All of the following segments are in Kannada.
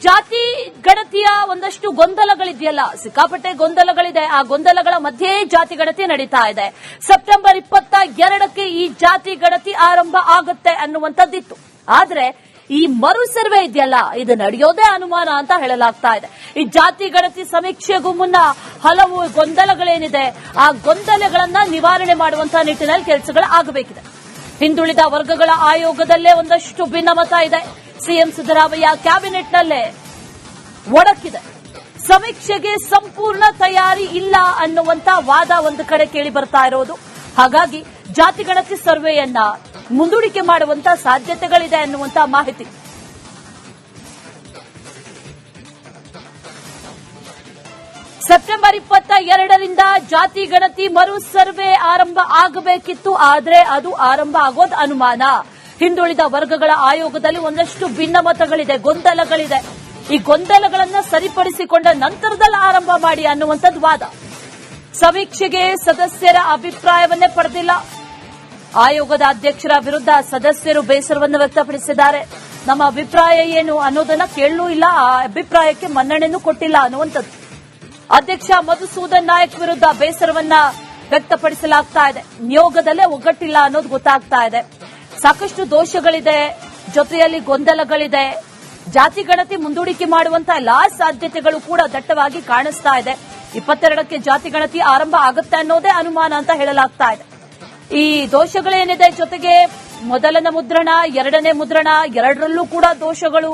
ಜಾತಿ ಗಣತಿಯ ಒಂದಷ್ಟು ಗೊಂದಲಗಳಿದೆಯಲ್ಲ, ಸಿಕ್ಕಾಪಟ್ಟೆ ಗೊಂದಲಗಳಿದೆ. ಆ ಗೊಂದಲಗಳ ಮಧ್ಯೆ ಜಾತಿ ಗಣತಿ ನಡೀತಾ ಇದೆ. ಸೆಪ್ಟೆಂಬರ್ 22ಕ್ಕೆ ಈ ಜಾತಿ ಗಣತಿ ಆರಂಭ ಆಗುತ್ತೆ ಅನ್ನುವಂಥದ್ದಿತ್ತು. ಆದ್ರೆ ಈ ಮರು ಸರ್ವೆ ಇದೆಯಲ್ಲ, ಇದು ನಡೆಯೋದೇ ಅನುಮಾನ ಅಂತ ಹೇಳಲಾಗ್ತಾ ಇದೆ. ಈ ಜಾತಿ ಗಣತಿ ಸಮೀಕ್ಷೆಗೂ ಮುನ್ನ ಹಲವು ಗೊಂದಲಗಳೇನಿದೆ, ಆ ಗೊಂದಲಗಳನ್ನ ನಿವಾರಣೆ ಮಾಡುವಂತಹ ನಿಟ್ಟಿನಲ್ಲಿ ಕೆಲಸಗಳು ಆಗಬೇಕಿದೆ. ಹಿಂದುಳಿದ ವರ್ಗಗಳ ಆಯೋಗದಲ್ಲೇ ಒಂದಷ್ಟು ಭಿನ್ನಮತ ಇದೆ. ಸಿಎಂ ಸಿದ್ದರಾಮಯ್ಯ ಕ್ಯಾಬಿನೆಟ್ನಲ್ಲೇ ಒಡಕಿದೆ. ಸಮೀಕ್ಷೆಗೆ ಸಂಪೂರ್ಣ ತಯಾರಿ ಇಲ್ಲ ಅನ್ನುವಂತ ವಾದ ಒಂದು ಕಡೆ ಕೇಳಿ ಬರ್ತಾ ಇರೋದು. ಹಾಗಾಗಿ ಜಾತಿ ಗಣತಿ ಸರ್ವೆಯನ್ನ ಮುಂದೂಡಿಕೆ ಮಾಡುವಂತ ಸಾಧ್ಯತೆಗಳಿದೆ ಅನ್ನುವಂತ ಮಾಹಿತಿ. ಸೆಪ್ಟೆಂಬರ್ 22ರಿಂದ ಜಾತಿ ಗಣತಿ ಮರು ಸರ್ವೆ ಆರಂಭ ಆಗಬೇಕಿತ್ತು. ಆದ್ರೆ ಅದು ಆರಂಭ ಆಗೋದು ಅನುಮಾನ. ಹಿಂದುಳಿದ ವರ್ಗಗಳ ಆಯೋಗದಲ್ಲಿ ಒಂದಷ್ಟು ಭಿನ್ನಮತಗಳಿದೆ, ಗೊಂದಲಗಳಿದೆ. ಈ ಗೊಂದಲಗಳನ್ನ ಸರಿಪಡಿಸಿಕೊಂಡ ನಂತರದಲ್ಲಿ ಆರಂಭ ಮಾಡಿ ಅನ್ನುವಂಥದ್ದು ವಾದ. ಸಮೀಕ್ಷೆಗೆ ಸದಸ್ಯರ ಅಭಿಪ್ರಾಯವನ್ನೇ ಪಡೆದಿಲ್ಲ. ಆಯೋಗದ ಅಧ್ಯಕ್ಷರ ವಿರುದ್ಧ ಸದಸ್ಯರು ಬೇಸರವನ್ನು ವ್ಯಕ್ತಪಡಿಸಿದ್ದಾರೆ. ನಮ್ಮ ಅಭಿಪ್ರಾಯ ಏನು ಅನ್ನೋದನ್ನ ಕೇಳಲೂ ಇಲ್ಲ, ಆ ಅಭಿಪ್ರಾಯಕ್ಕೆ ಮನ್ನಣೆನೂ ಕೊಟ್ಟಿಲ್ಲ ಅನ್ನುವಂಥದ್ದು. ಅಧ್ಯಕ್ಷ ಮಧುಸೂದನ್ ನಾಯಕ್ ವಿರುದ್ಧ ಬೇಸರವನ್ನ ವ್ಯಕ್ತಪಡಿಸಲಾಗ್ತಾ ಇದೆ. ನಿಯೋಗದಲ್ಲೇ ಒಗ್ಗಟ್ಟಿಲ್ಲ ಅನ್ನೋದು ಗೊತ್ತಾಗ್ತಾ ಇದೆ. ಸಾಕಷ್ಟು ದೋಷಗಳಿದೆ, ಜೊತೆಯಲ್ಲಿ ಗೊಂದಲಗಳಿದೆ. ಜಾತಿ ಗಣತಿ ಮುಂದೂಡಿಕೆ ಮಾಡುವಂತಹ ಎಲ್ಲಾ ಸಾಧ್ಯತೆಗಳು ಕೂಡ ದಟ್ಟವಾಗಿ ಕಾಣಿಸ್ತಾ ಇದೆ. 22ಕ್ಕೆ ಜಾತಿ ಗಣತಿ ಆರಂಭ ಆಗುತ್ತೆ ಅನ್ನೋದೇ ಅನುಮಾನ ಅಂತ ಹೇಳಲಾಗ್ತಾ ಇದೆ. ಈ ದೋಷಗಳೇನಿದೆ, ಜೊತೆಗೆ ಮೊದಲನೇ ಮುದ್ರಣ, ಎರಡನೇ ಮುದ್ರಣ, ಎರಡರಲ್ಲೂ ಕೂಡ ದೋಷಗಳು,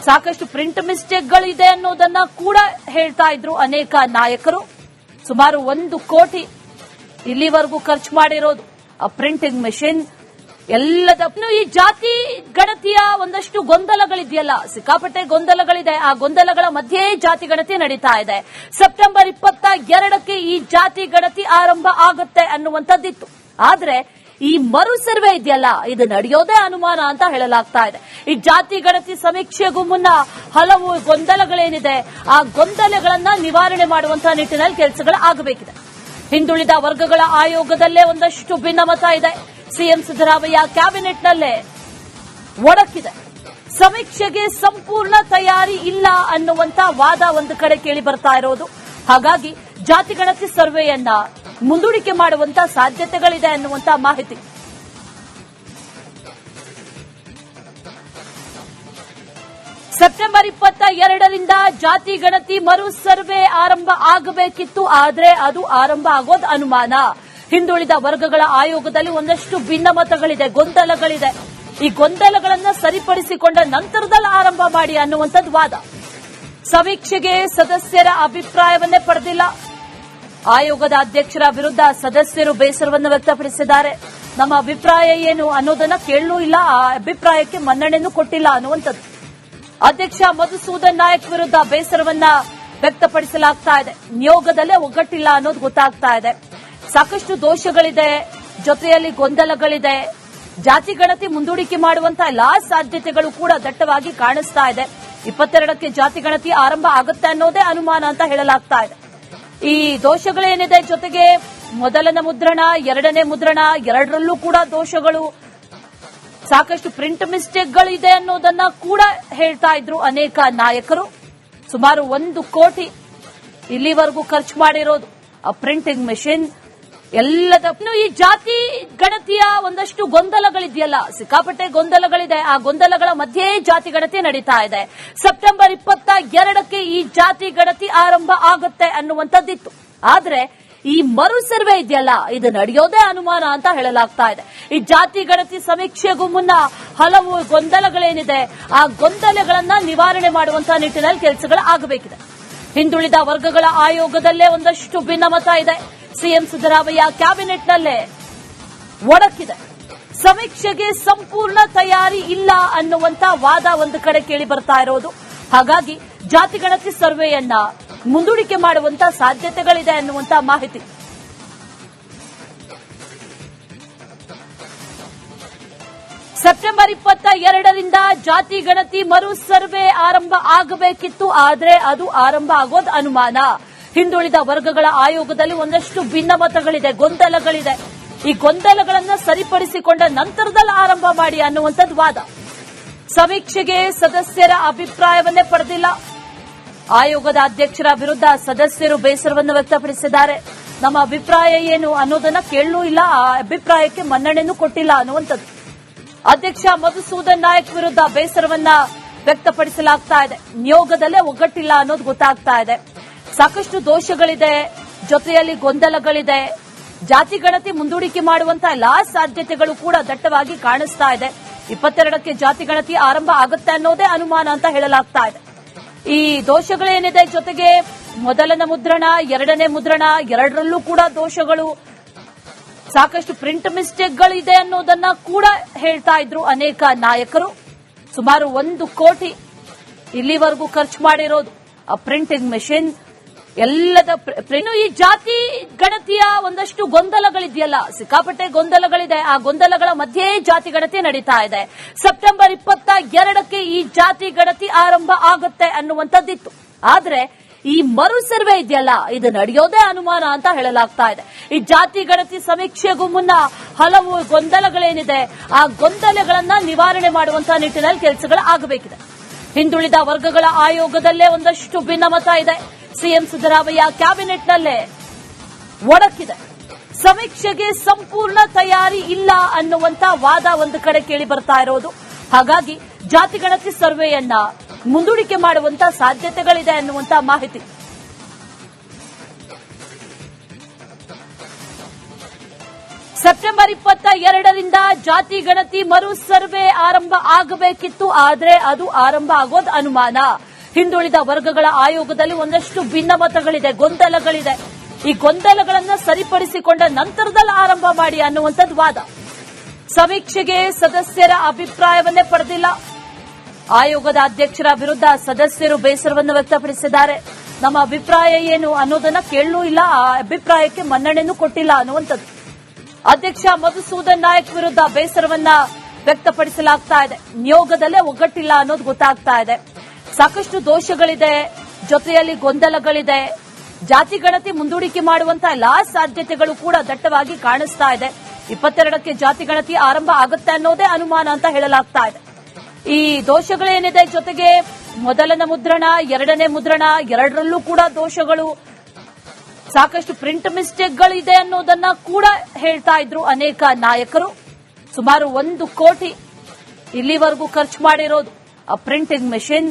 ಸಾಕಷ್ಟು ಪ್ರಿಂಟ್ ಮಿಸ್ಟೇಕ್ಗಳಿದೆ ಅನ್ನೋದನ್ನ ಕೂಡ ಹೇಳ್ತಾ ಇದ್ರು ಅನೇಕ ನಾಯಕರು. ಸುಮಾರು 1 ಕೋಟಿ ಇಲ್ಲಿವರೆಗೂ ಖರ್ಚು ಮಾಡಿರೋದು ಆ ಪ್ರಿಂಟಿಂಗ್ ಮೆಷಿನ್ ಎಲ್ಲದಕ್ಕೂ. ಈ ಜಾತಿ ಗಣತಿಯ ಒಂದಷ್ಟು ಗೊಂದಲಗಳಿದೆಯಲ್ಲ, ಸಿಕ್ಕಾಪಟ್ಟೆ ಗೊಂದಲಗಳಿದೆ. ಆ ಗೊಂದಲಗಳ ಮಧ್ಯೆ ಜಾತಿ ಗಣತಿ ನಡೀತಾ ಇದೆ. ಸೆಪ್ಟೆಂಬರ್ 22ಕ್ಕೆ ಈ ಜಾತಿ ಗಣತಿ ಆರಂಭ ಆಗುತ್ತೆ ಅನ್ನುವಂಥದ್ದಿತ್ತು. ಆದ್ರೆ ಈ ಮರು ಸರ್ವೆ ಇದೆಯಲ್ಲ, ಇದು ನಡೆಯೋದೇ ಅನುಮಾನ ಅಂತ ಹೇಳಲಾಗ್ತಾ ಇದೆ. ಈ ಜಾತಿ ಗಣತಿ ಸಮೀಕ್ಷೆಗೂ ಮುನ್ನ ಹಲವು ಗೊಂದಲಗಳೇನಿದೆ, ಆ ಗೊಂದಲಗಳನ್ನ ನಿವಾರಣೆ ಮಾಡುವಂತಹ ನಿಟ್ಟಿನಲ್ಲಿ ಕೆಲಸಗಳು ಆಗಬೇಕಿದೆ. ಹಿಂದುಳಿದ ವರ್ಗಗಳ ಆಯೋಗದಲ್ಲೇ ಒಂದಷ್ಟು ಭಿನ್ನಮತ ಇದೆ. ಸಿಎಂ ಸಿದ್ದರಾಮಯ್ಯ ಕ್ಯಾಬಿನೆಟ್ನಲ್ಲೇ ಒಡಕಿದೆ. ಸಮೀಕ್ಷೆಗೆ ಸಂಪೂರ್ಣ ತಯಾರಿ ಇಲ್ಲ ಅನ್ನುವಂತ ವಾದ ಒಂದು ಕಡೆ ಕೇಳಿ ಬರ್ತಾ ಇರೋದು. ಹಾಗಾಗಿ ಜಾತಿ ಗಣತಿ ಸರ್ವೆಯನ್ನ ಮುಂದೂಡಿಕೆ ಮಾಡುವಂತ ಸಾಧ್ಯತೆಗಳಿದೆ ಅನ್ನುವಂತ ಮಾಹಿತಿ. ಸೆಪ್ಟೆಂಬರ್ 22ರಿಂದ ಜಾತಿ ಗಣತಿ ಮರು ಸರ್ವೆ ಆರಂಭ ಆಗಬೇಕಿತ್ತು. ಆದ್ರೆ ಅದು ಆರಂಭ ಆಗೋದು ಅನುಮಾನ. ಹಿಂದುಳಿದ ವರ್ಗಗಳ ಆಯೋಗದಲ್ಲಿ ಒಂದಷ್ಟು ಭಿನ್ನಮತಗಳಿದೆ, ಗೊಂದಲಗಳಿದೆ. ಈ ಗೊಂದಲಗಳನ್ನ ಸರಿಪಡಿಸಿಕೊಂಡ ನಂತರದಲ್ಲಿ ಆರಂಭ ಮಾಡಿ ಅನ್ನುವಂಥದ್ದು ವಾದ. ಸಮೀಕ್ಷೆಗೆ ಸದಸ್ಯರ ಅಭಿಪ್ರಾಯವನ್ನೇ ಪಡೆದಿಲ್ಲ. ಆಯೋಗದ ಅಧ್ಯಕ್ಷರ ವಿರುದ್ಧ ಸದಸ್ಯರು ಬೇಸರವನ್ನು ವ್ಯಕ್ತಪಡಿಸಿದ್ದಾರೆ. ನಮ್ಮ ಅಭಿಪ್ರಾಯ ಏನು ಅನ್ನೋದನ್ನ ಕೇಳಲೂ ಇಲ್ಲ, ಆ ಅಭಿಪ್ರಾಯಕ್ಕೆ ಮನ್ನಣೆನೂ ಕೊಟ್ಟಿಲ್ಲ ಅನ್ನುವಂಥದ್ದು. ಅಧ್ಯಕ್ಷ ಮಧುಸೂದನ್ ನಾಯಕ್ ವಿರುದ್ಧ ಬೇಸರವನ್ನ ವ್ಯಕ್ತಪಡಿಸಲಾಗ್ತಾ ಇದೆ. ನಿಯೋಗದಲ್ಲೇ ಒಗ್ಗಟ್ಟಿಲ್ಲ ಅನ್ನೋದು ಗೊತ್ತಾಗ್ತಾ ಇದೆ. ಸಾಕಷ್ಟು ದೋಷಗಳಿದೆ, ಜೊತೆಯಲ್ಲಿ ಗೊಂದಲಗಳಿದೆ. ಜಾತಿ ಗಣತಿ ಮುಂದೂಡಿಕೆ ಮಾಡುವಂತಹ ಎಲ್ಲಾ ಸಾಧ್ಯತೆಗಳು ಕೂಡ ದಟ್ಟವಾಗಿ ಕಾಣಿಸ್ತಾ ಇದೆ. 22ಕ್ಕೆ ಜಾತಿ ಗಣತಿ ಆರಂಭ ಆಗುತ್ತೆ ಅನ್ನೋದೇ ಅನುಮಾನ ಅಂತ ಹೇಳಲಾಗ್ತಾ ಇದೆ. ಈ ದೋಷಗಳೇನಿದೆ, ಜೊತೆಗೆ ಮೊದಲನೇ ಮುದ್ರಣ, ಎರಡನೇ ಮುದ್ರಣ, ಎರಡರಲ್ಲೂ ಕೂಡ ದೋಷಗಳು, ಸಾಕಷ್ಟು ಪ್ರಿಂಟ್ ಮಿಸ್ಟೇಕ್ಗಳಿದೆ ಅನ್ನೋದನ್ನ ಕೂಡ ಹೇಳ್ತಾ ಇದ್ರು ಅನೇಕ ನಾಯಕರು. ಸುಮಾರು 1 ಕೋಟಿ ಇಲ್ಲಿವರೆಗೂ ಖರ್ಚು ಮಾಡಿರೋದು ಆ ಪ್ರಿಂಟಿಂಗ್ ಮೆಷಿನ್ ಎಲ್ಲದಕ್ಕೂ. ಈ ಜಾತಿ ಗಣತಿಯ ಒಂದಷ್ಟು ಗೊಂದಲಗಳಿದೆಯಲ್ಲ, ಸಿಕ್ಕಾಪಟ್ಟೆ ಗೊಂದಲಗಳಿದೆ. ಆ ಗೊಂದಲಗಳ ಮಧ್ಯೆ ಜಾತಿ ಗಣತಿ ನಡೀತಾ ಇದೆ. ಸೆಪ್ಟೆಂಬರ್ 22ಕ್ಕೆ ಈ ಜಾತಿ ಗಣತಿ ಆರಂಭ ಆಗುತ್ತೆ ಅನ್ನುವಂಥದ್ದಿತ್ತು. ಆದ್ರೆ ಈ ಮರು ಸರ್ವೆ ಇದೆಯಲ್ಲ, ಇದು ನಡೆಯೋದೇ ಅನುಮಾನ ಅಂತ ಹೇಳಲಾಗ್ತಾ ಇದೆ. ಈ ಜಾತಿ ಗಣತಿ ಸಮೀಕ್ಷೆಗೂ ಮುನ್ನ ಹಲವು ಗೊಂದಲಗಳೇನಿದೆ, ಆ ಗೊಂದಲಗಳನ್ನ ನಿವಾರಣೆ ಮಾಡುವಂತಹ ನಿಟ್ಟಿನಲ್ಲಿ ಕೆಲಸಗಳು ಆಗಬೇಕಿದೆ. ಹಿಂದುಳಿದ ವರ್ಗಗಳ ಆಯೋಗದಲ್ಲೇ ಒಂದಷ್ಟು ಭಿನ್ನಮತ ಇದೆ. ಸಿಎಂ ಸಿದ್ದರಾಮಯ್ಯ ಕ್ಯಾಬಿನೆಟ್ನಲ್ಲೇ ಒಡಕಿದೆ. ಸಮೀಕ್ಷೆಗೆ ಸಂಪೂರ್ಣ ತಯಾರಿ ಇಲ್ಲ ಅನ್ನುವಂತ ವಾದ ಒಂದು ಕಡೆ ಕೇಳಿ ಬರ್ತಾ ಇರೋದು. ಹಾಗಾಗಿ ಜಾತಿ ಗಣತಿ ಸರ್ವೆಯನ್ನ ಮುಂದೂಡಿಕೆ ಮಾಡುವಂತ ಸಾಧ್ಯತೆಗಳಿದೆ ಅನ್ನುವಂತ ಮಾಹಿತಿ. ಸೆಪ್ಟೆಂಬರ್ 22ರಿಂದ ಜಾತಿ ಗಣತಿ ಮರು ಸರ್ವೆ ಆರಂಭ ಆಗಬೇಕಿತ್ತು. ಆದ್ರೆ ಅದು ಆರಂಭ ಆಗೋದು ಅನುಮಾನ. ಹಿಂದುಳಿದ ವರ್ಗಗಳ ಆಯೋಗದಲ್ಲಿ ಒಂದಷ್ಟು ಭಿನ್ನಮತಗಳಿದೆ, ಗೊಂದಲಗಳಿದೆ. ಈ ಗೊಂದಲಗಳನ್ನ ಸರಿಪಡಿಸಿಕೊಂಡ ನಂತರದಲ್ಲಿ ಆರಂಭ ಮಾಡಿ ಅನ್ನುವಂಥದ್ದು ವಾದ. ಸಮೀಕ್ಷೆಗೆ ಸದಸ್ಯರ ಅಭಿಪ್ರಾಯವನ್ನೇ ಪಡೆದಿಲ್ಲ. ಆಯೋಗದ ಅಧ್ಯಕ್ಷರ ವಿರುದ್ಧ ಸದಸ್ಯರು ಬೇಸರವನ್ನು ವ್ಯಕ್ತಪಡಿಸಿದ್ದಾರೆ. ನಮ್ಮ ಅಭಿಪ್ರಾಯ ಏನು ಅನ್ನೋದನ್ನ ಕೇಳಲೂ ಇಲ್ಲ, ಆ ಅಭಿಪ್ರಾಯಕ್ಕೆ ಮನ್ನಣೆನೂ ಕೊಟ್ಟಿಲ್ಲ ಅನ್ನುವಂಥದ್ದು. ಅಧ್ಯಕ್ಷ ಮಧುಸೂದನ್ ನಾಯಕ್ ವಿರುದ್ಧ ಬೇಸರವನ್ನ ವ್ಯಕ್ತಪಡಿಸಲಾಗ್ತಾ ಇದೆ. ನಿಯೋಗದಲ್ಲೇ ಒಗ್ಗಟ್ಟಿಲ್ಲ ಅನ್ನೋದು ಗೊತ್ತಾಗ್ತಾ ಇದೆ. ಸಾಕಷ್ಟು ದೋಷಗಳಿದೆ, ಜೊತೆಯಲ್ಲಿ ಗೊಂದಲಗಳಿದೆ. ಜಾತಿ ಗಣತಿ ಮುಂದೂಡಿಕೆ ಮಾಡುವಂತಹ ಎಲ್ಲಾ ಸಾಧ್ಯತೆಗಳು ಕೂಡ ದಟ್ಟವಾಗಿ ಕಾಣಿಸ್ತಾ ಇದೆ. 22ಕ್ಕೆ ಜಾತಿ ಗಣತಿ ಆರಂಭ ಆಗುತ್ತೆ ಅನ್ನೋದೇ ಅನುಮಾನ ಅಂತ ಹೇಳಲಾಗ್ತಾ ಇದೆ. ಈ ದೋಷಗಳೇನಿದೆ, ಜೊತೆಗೆ ಮೊದಲನೇ ಮುದ್ರಣ, ಎರಡನೇ ಮುದ್ರಣ, ಎರಡರಲ್ಲೂ ಕೂಡ ದೋಷಗಳು, ಸಾಕಷ್ಟು ಪ್ರಿಂಟ್ ಮಿಸ್ಟೇಕ್ಗಳಿದೆ ಅನ್ನೋದನ್ನ ಕೂಡ ಹೇಳ್ತಾ ಇದ್ರು ಅನೇಕ ನಾಯಕರು. ಸುಮಾರು 1 ಕೋಟಿ ಇಲ್ಲಿವರೆಗೂ ಖರ್ಚು ಮಾಡಿರೋದು ಆ ಪ್ರಿಂಟಿಂಗ್ ಮೆಷಿನ್ ಎಲ್ಲದ. ಈ ಜಾತಿ ಗಣತಿಯ ಒಂದಷ್ಟು ಗೊಂದಲಗಳಿದೆಯಲ್ಲ, ಸಿಕ್ಕಾಪಟ್ಟೆ ಗೊಂದಲಗಳಿದೆ. ಆ ಗೊಂದಲಗಳ ಮಧ್ಯೆ ಜಾತಿ ಗಣತಿ ನಡೀತಾ ಇದೆ. ಸೆಪ್ಟೆಂಬರ್ 22ಕ್ಕೆ ಈ ಜಾತಿ ಗಣತಿ ಆರಂಭ ಆಗುತ್ತೆ ಅನ್ನುವಂಥದ್ದಿತ್ತು. ಆದ್ರೆ ಈ ಮರು ಸರ್ವೆ ಇದೆಯಲ್ಲ, ಇದು ನಡೆಯೋದೇ ಅನುಮಾನ ಅಂತ ಹೇಳಲಾಗ್ತಾ ಇದೆ. ಈ ಜಾತಿ ಗಣತಿ ಸಮೀಕ್ಷೆಗೂ ಮುನ್ನ ಹಲವು ಗೊಂದಲಗಳೇನಿದೆ, ಆ ಗೊಂದಲಗಳನ್ನ ನಿವಾರಣೆ ಮಾಡುವಂತಹ ನಿಟ್ಟಿನಲ್ಲಿ ಕೆಲಸಗಳು ಆಗಬೇಕಿದೆ. ಹಿಂದುಳಿದ ವರ್ಗಗಳ ಆಯೋಗದಲ್ಲೇ ಒಂದಷ್ಟು ಭಿನ್ನಮತ ಇದೆ. ಸಿಎಂ ಸಿದ್ದರಾಮಯ್ಯ ಕ್ಯಾಬಿನೆಟ್ನಲ್ಲೇ ಒಡಕಿದೆ. ಸಮೀಕ್ಷೆಗೆ ಸಂಪೂರ್ಣ ತಯಾರಿ ಇಲ್ಲ ಅನ್ನುವಂತ ವಾದ ಒಂದು ಕಡೆ ಕೇಳಿ ಬರ್ತಾ ಇರೋದು. ಹಾಗಾಗಿ ಜಾತಿ ಗಣತಿ ಸರ್ವೆಯನ್ನ ಮುಂದೂಡಿಕೆ ಮಾಡುವಂತ ಸಾಧ್ಯತೆಗಳಿದೆ ಅನ್ನುವಂತ ಮಾಹಿತಿ. ಸೆಪ್ಟೆಂಬರ್ 22ರಿಂದ ಜಾತಿ ಗಣತಿ ಮರು ಸರ್ವೆ ಆರಂಭ ಆಗಬೇಕಿತ್ತು, ಆದ್ರೆ ಅದು ಆರಂಭ ಆಗೋದು ಅನುಮಾನ. ಹಿಂದುಳಿದ ವರ್ಗಗಳ ಆಯೋಗದಲ್ಲಿ ಒಂದಷ್ಟು ಭಿನ್ನಮತಗಳಿದೆ, ಗೊಂದಲಗಳಿದೆ. ಈ ಗೊಂದಲಗಳನ್ನು ಸರಿಪಡಿಸಿಕೊಂಡ ನಂತರದಲ್ಲಿ ಆರಂಭ ಮಾಡಿ ಅನ್ನುವಂಥದ್ದು ವಾದ. ಸಮೀಕ್ಷೆಗೆ ಸದಸ್ಯರ ಅಭಿಪ್ರಾಯವನ್ನೇ ಪಡೆದಿಲ್ಲ. ಆಯೋಗದ ಅಧ್ಯಕ್ಷರ ವಿರುದ್ಧ ಸದಸ್ಯರು ಬೇಸರವನ್ನು ವ್ಯಕ್ತಪಡಿಸಿದ್ದಾರೆ. ನಮ್ಮ ಅಭಿಪ್ರಾಯ ಏನು ಅನ್ನೋದನ್ನ ಕೇಳಲೂ ಇಲ್ಲ, ಆ ಅಭಿಪ್ರಾಯಕ್ಕೆ ಮನ್ನಣೆನೂ ಕೊಟ್ಟಿಲ್ಲ ಅನ್ನುವಂಥದ್ದು. ಅಧ್ಯಕ್ಷ ಮಧುಸೂದನ್ ನಾಯಕ್ ವಿರುದ್ಧ ಬೇಸರವನ್ನ ವ್ಯಕ್ತಪಡಿಸಲಾಗ್ತಾ ಇದೆ. ನಿಯೋಗದಲ್ಲೇ ಒಗ್ಗಟ್ಟಿಲ್ಲ ಅನ್ನೋದು ಗೊತ್ತಾಗ್ತಾ ಇದೆ. ಸಾಕಷ್ಟು ದೋಷಗಳಿದೆ, ಜೊತೆಯಲ್ಲಿ ಗೊಂದಲಗಳಿದೆ. ಜಾತಿ ಗಣತಿ ಮುಂದೂಡಿಕೆ ಮಾಡುವಂತಹ ಎಲ್ಲಾ ಸಾಧ್ಯತೆಗಳು ಕೂಡ ದಟ್ಟವಾಗಿ ಕಾಣಿಸ್ತಾ ಇದೆ. 22ಕ್ಕೆ ಜಾತಿ ಗಣತಿ ಆರಂಭ ಆಗುತ್ತೆ ಅನ್ನೋದೇ ಅನುಮಾನ ಅಂತ ಹೇಳಲಾಗ್ತಾ ಇದೆ. ಈ ದೋಷಗಳೇನಿದೆ, ಜೊತೆಗೆ ಮೊದಲನೇ ಮುದ್ರಣ, ಎರಡನೇ ಮುದ್ರಣ, ಎರಡರಲ್ಲೂ ಕೂಡ ದೋಷಗಳು, ಸಾಕಷ್ಟು ಪ್ರಿಂಟ್ ಮಿಸ್ಟೇಕ್ಗಳಿದೆ ಅನ್ನೋದನ್ನ ಕೂಡ ಹೇಳ್ತಾ ಇದ್ರು ಅನೇಕ ನಾಯಕರು. ಸುಮಾರು 1 ಕೋಟಿ ಇಲ್ಲಿವರೆಗೂ ಖರ್ಚು ಮಾಡಿರೋದು ಆ ಪ್ರಿಂಟಿಂಗ್ ಮೆಷಿನ್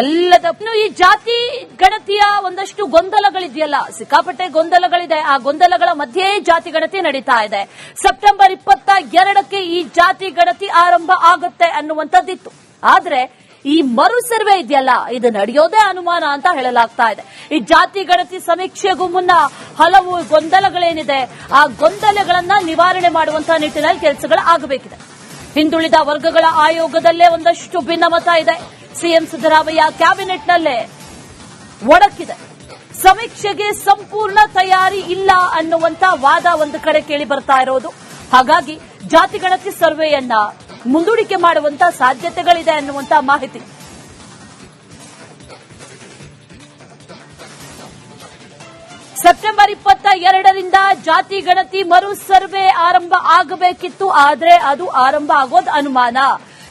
ಎಲ್ಲದ. ಈ ಜಾತಿ ಗಣತಿಯ ಒಂದಷ್ಟು ಗೊಂದಲಗಳಿದೆಯಲ್ಲ, ಸಿಕ್ಕಾಪಟ್ಟೆ ಗೊಂದಲಗಳಿದೆ. ಆ ಗೊಂದಲಗಳ ಮಧ್ಯೆ ಜಾತಿ ಗಣತಿ ನಡೀತಾ ಇದೆ. ಸೆಪ್ಟೆಂಬರ್ 22ಕ್ಕೆ ಈ ಜಾತಿ ಗಣತಿ ಆರಂಭ ಆಗುತ್ತೆ ಅನ್ನುವಂಥದ್ದಿತ್ತು. ಆದ್ರೆ ಈ ಮರು ಸರ್ವೆ ಇದೆಯಲ್ಲ, ಇದು ನಡೆಯೋದೇ ಅನುಮಾನ ಅಂತ ಹೇಳಲಾಗ್ತಾ ಇದೆ. ಈ ಜಾತಿ ಗಣತಿ ಸಮೀಕ್ಷೆಗೂ ಮುನ್ನ ಹಲವು ಗೊಂದಲಗಳೇನಿದೆ, ಆ ಗೊಂದಲಗಳನ್ನ ನಿವಾರಣೆ ಮಾಡುವಂತಹ ನಿಟ್ಟಿನಲ್ಲಿ ಕೆಲಸಗಳು ಆಗಬೇಕಿದೆ. ಹಿಂದುಳಿದ ವರ್ಗಗಳ ಆಯೋಗದಲ್ಲೇ ಒಂದಷ್ಟು ಭಿನ್ನಮತ ಇದೆ. ಸಿಎಂ ಸಿದ್ದರಾಮಯ್ಯ ಕ್ಯಾಬಿನೆಟ್ನಲ್ಲೇ ಒಡಕಿದೆ. ಸಮೀಕ್ಷೆಗೆ ಸಂಪೂರ್ಣ ತಯಾರಿ ಇಲ್ಲ ಅನ್ನುವಂತ ವಾದ ಒಂದು ಕಡೆ ಕೇಳಿ ಬರ್ತಾ ಇರೋದು. ಹಾಗಾಗಿ ಜಾತಿ ಗಣತಿ ಸರ್ವೆಯನ್ನ ಮುಂದೂಡಿಕೆ ಮಾಡುವಂತ ಸಾಧ್ಯತೆಗಳಿದೆ ಅನ್ನುವಂತ ಮಾಹಿತಿ. ಸೆಪ್ಟೆಂಬರ್ 22ರಿಂದ ಜಾತಿ ಗಣತಿ ಮರು ಸರ್ವೆ ಆರಂಭ ಆಗಬೇಕಿತ್ತು, ಆದ್ರೆ ಅದು ಆರಂಭ ಆಗೋದು ಅನುಮಾನ.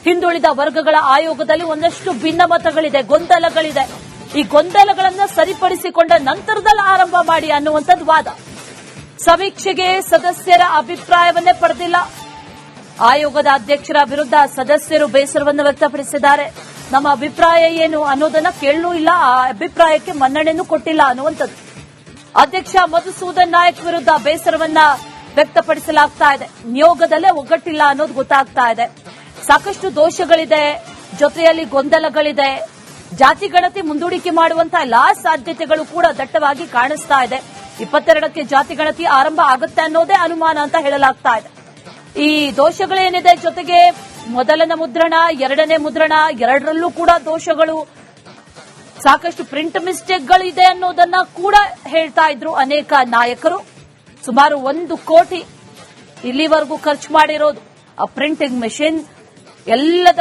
ಹಿಂದುಳಿದ ವರ್ಗಗಳ ಆಯೋಗದಲ್ಲಿ ಒಂದಷ್ಟು ಭಿನ್ನಮತಗಳಿದೆ, ಗೊಂದಲಗಳಿದೆ. ಈ ಗೊಂದಲಗಳನ್ನ ಸರಿಪಡಿಸಿಕೊಂಡ ನಂತರದಲ್ಲಿ ಆರಂಭ ಮಾಡಿ ಅನ್ನುವಂಥದ್ದು ವಾದ. ಸಮೀಕ್ಷೆಗೆ ಸದಸ್ಯರ ಅಭಿಪ್ರಾಯವನ್ನೇ ಪಡೆದಿಲ್ಲ. ಆಯೋಗದ ಅಧ್ಯಕ್ಷರ ವಿರುದ್ಧ ಸದಸ್ಯರು ಬೇಸರವನ್ನು ವ್ಯಕ್ತಪಡಿಸಿದ್ದಾರೆ. ನಮ್ಮ ಅಭಿಪ್ರಾಯ ಏನು ಅನ್ನೋದನ್ನ ಕೇಳಲೂ ಇಲ್ಲ, ಆ ಅಭಿಪ್ರಾಯಕ್ಕೆ ಮನ್ನಣೆನೂ ಕೊಟ್ಟಿಲ್ಲ ಅನ್ನುವಂಥದ್ದು. ಅಧ್ಯಕ್ಷ ಮಧುಸೂದನ್ ನಾಯಕ್ ವಿರುದ್ಧ ಬೇಸರವನ್ನ ವ್ಯಕ್ತಪಡಿಸಲಾಗ್ತಾ ಇದೆ. ನಿಯೋಗದಲ್ಲೇ ಒಗ್ಗಟ್ಟಿಲ್ಲ ಅನ್ನೋದು ಗೊತ್ತಾಗ್ತಾ ಇದೆ. ಸಾಕಷ್ಟು ದೋಷಗಳಿದೆ, ಜೊತೆಯಲ್ಲಿ ಗೊಂದಲಗಳಿದೆ. ಜಾತಿ ಗಣತಿ ಮುಂದೂಡಿಕೆ ಮಾಡುವಂತಹ ಎಲ್ಲಾ ಸಾಧ್ಯತೆಗಳು ಕೂಡ ದಟ್ಟವಾಗಿ ಕಾಣಿಸ್ತಾ ಇದೆ. 22ಕ್ಕೆ ಜಾತಿ ಗಣತಿ ಆರಂಭ ಆಗುತ್ತೆ ಅನ್ನೋದೇ ಅನುಮಾನ ಅಂತ ಹೇಳಲಾಗ್ತಾ ಇದೆ. ಈ ದೋಷಗಳೇನಿದೆ, ಜೊತೆಗೆ ಮೊದಲನೇ ಮುದ್ರಣ, ಎರಡನೇ ಮುದ್ರಣ, ಎರಡರಲ್ಲೂ ಕೂಡ ದೋಷಗಳು, ಸಾಕಷ್ಟು ಪ್ರಿಂಟ್ ಮಿಸ್ಟೇಕ್ಗಳಿದೆ ಅನ್ನೋದನ್ನ ಕೂಡ ಹೇಳ್ತಾ ಇದ್ರು ಅನೇಕ ನಾಯಕರು. ಸುಮಾರು 1 ಕೋಟಿ ಇಲ್ಲಿವರೆಗೂ ಖರ್ಚು ಮಾಡಿರೋದು ಆ ಪ್ರಿಂಟಿಂಗ್ ಮೆಷಿನ್ ಎಲ್ಲದ.